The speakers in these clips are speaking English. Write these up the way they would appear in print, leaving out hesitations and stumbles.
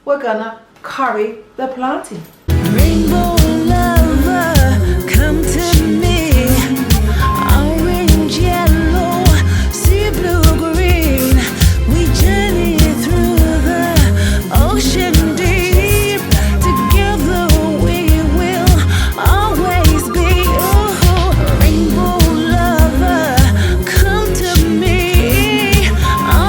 we're gonna curry the plantain. Rainbow lover, come to me. Orange, yellow, sea blue, green. We journey through the ocean deep. Together we will always be. Ooh, rainbow lover, come to me.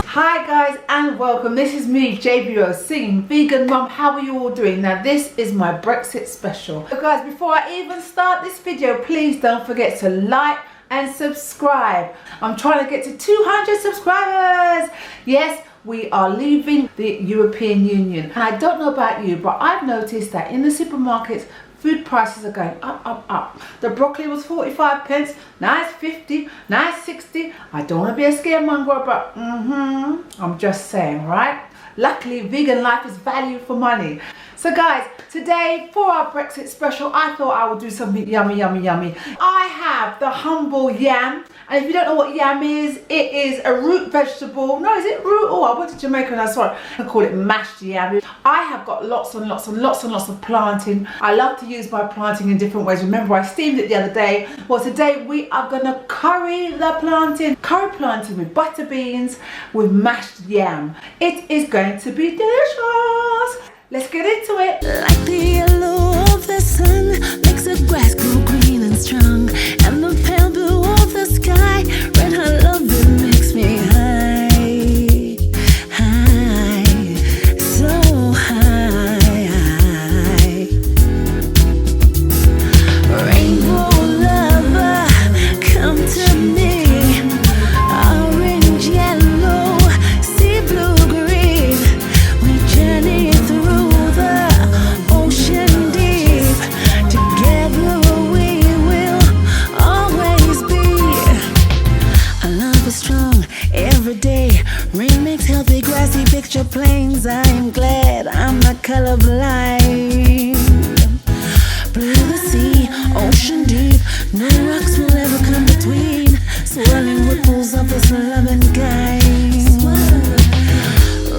Hi guys and welcome. This is me, JBO, singing Vegan Mum. How are you all doing? Now this is my Brexit special. So guys, before I even start this video, please don't forget to like and subscribe. I'm trying to get to 200 subscribers. Yes, we are leaving the European Union. And I don't know about you, but I've noticed that in the supermarkets, food prices are going up. The broccoli was 45 pence, now it's 50, now it's 60. I don't want to be a scaremonger, but I'm just saying, right? Luckily, vegan life is value for money. So guys, today for our Brexit special, I thought I would do something yummy. I have the humble yam. And if you don't know what yam is, it is a root vegetable. No, is it root? Oh, I went to Jamaica and I saw it. I call it mashed yam. I have got lots of plantain. I love to use my plantain in different ways. Remember, I steamed it the other day. Well, today we are gonna curry the plantain. Curry plantain with butter beans, with mashed yam. It is going to be delicious. Let's get into it. Like the yellow of the sun makes the grass grow green and strong, and the pale blue of the sky, red hot love, it makes me high, so high. Rainbow lover, come to me. Orange, yellow, sea blue, green. We journey through the ocean deep. Together we will always be. Our love is strong every day. Rain makes healthy grassy picture plains. I am glad I'm not colorblind. Blue the sea, ocean deep. No rocks will ever come between. Swirling ripples of this loving kind.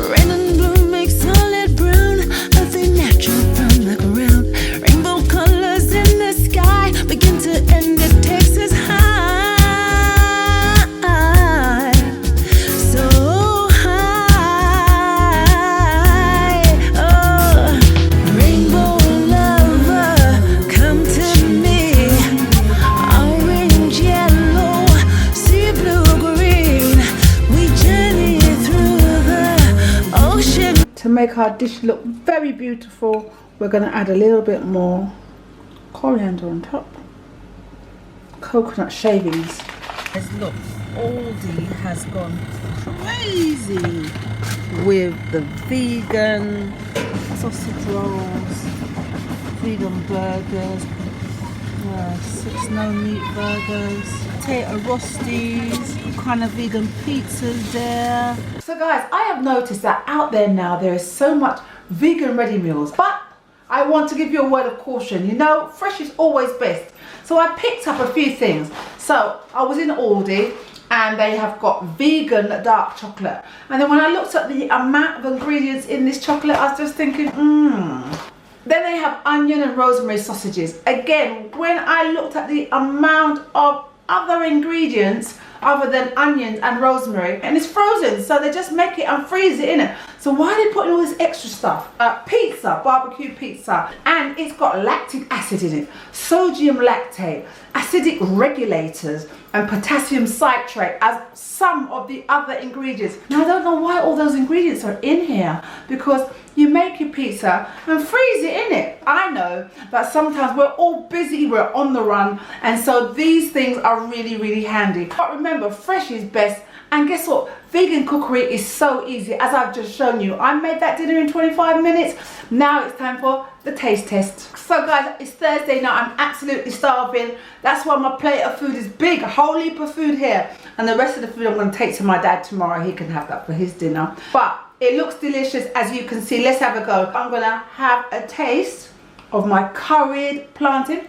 Red and blue make solid brown, earthy natural from the ground. Rainbow colors in the sky, begin to end, it takes us high. So high. Oh, rainbow lover, come to me. Orange, yellow, sea blue, green. We journey through the ocean. To make our dish look very beautiful, we're gonna add a little bit more coriander on top. Coconut shavings. Look, Aldi has gone crazy with the vegan sausage rolls, vegan burgers, 6 no meat burgers, potato rosties, kind of vegan pizzas there. So guys, I have noticed that out there now there is so much vegan ready meals, but I want to give you a word of caution. You know, fresh is always best. So I picked up a few things. So I was in Aldi and they have got vegan dark chocolate. And then when I looked at the amount of ingredients in this chocolate, I was just thinking, Then they have onion and rosemary sausages. Again, when I looked at the amount of other ingredients other than onions and rosemary, and it's frozen, so they just make it and freeze it in it. So why are they putting all this extra stuff? Pizza, barbecue pizza, and it's got lactic acid in it, sodium lactate, acidic regulators, and potassium citrate as some of the other ingredients. Now I don't know why all those ingredients are in here, because you make your pizza and freeze it in it. I know that sometimes we're all busy, we're on the run, and so these things are really handy. But remember, fresh is best. And guess what? Vegan cookery is so easy, as I've just shown you. I made that dinner in 25 minutes. Now it's time for the taste test. So guys, it's Thursday now. I'm absolutely starving. That's why my plate of food is big, a whole heap of food here. And the rest of the food I'm going to take to my dad tomorrow. He can have that for his dinner. But it looks delicious, as you can see. Let's have a go. I'm going to have a taste of my curried plantain.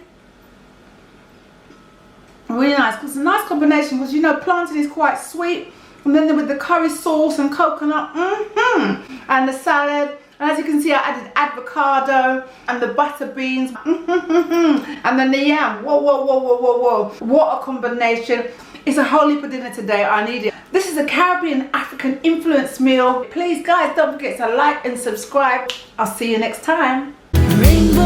Really nice, because it's a nice combination, because you know plantain is quite sweet, and then with the curry sauce and coconut, and the salad And as you can see, I added avocado and the butter beans and then the yam. Whoa, whoa, whoa, whoa, whoa, whoa. What a combination. It's a whole heap of dinner today. I need it. This is a Caribbean African influence meal. Please guys, don't forget to like and subscribe. I'll see you next time.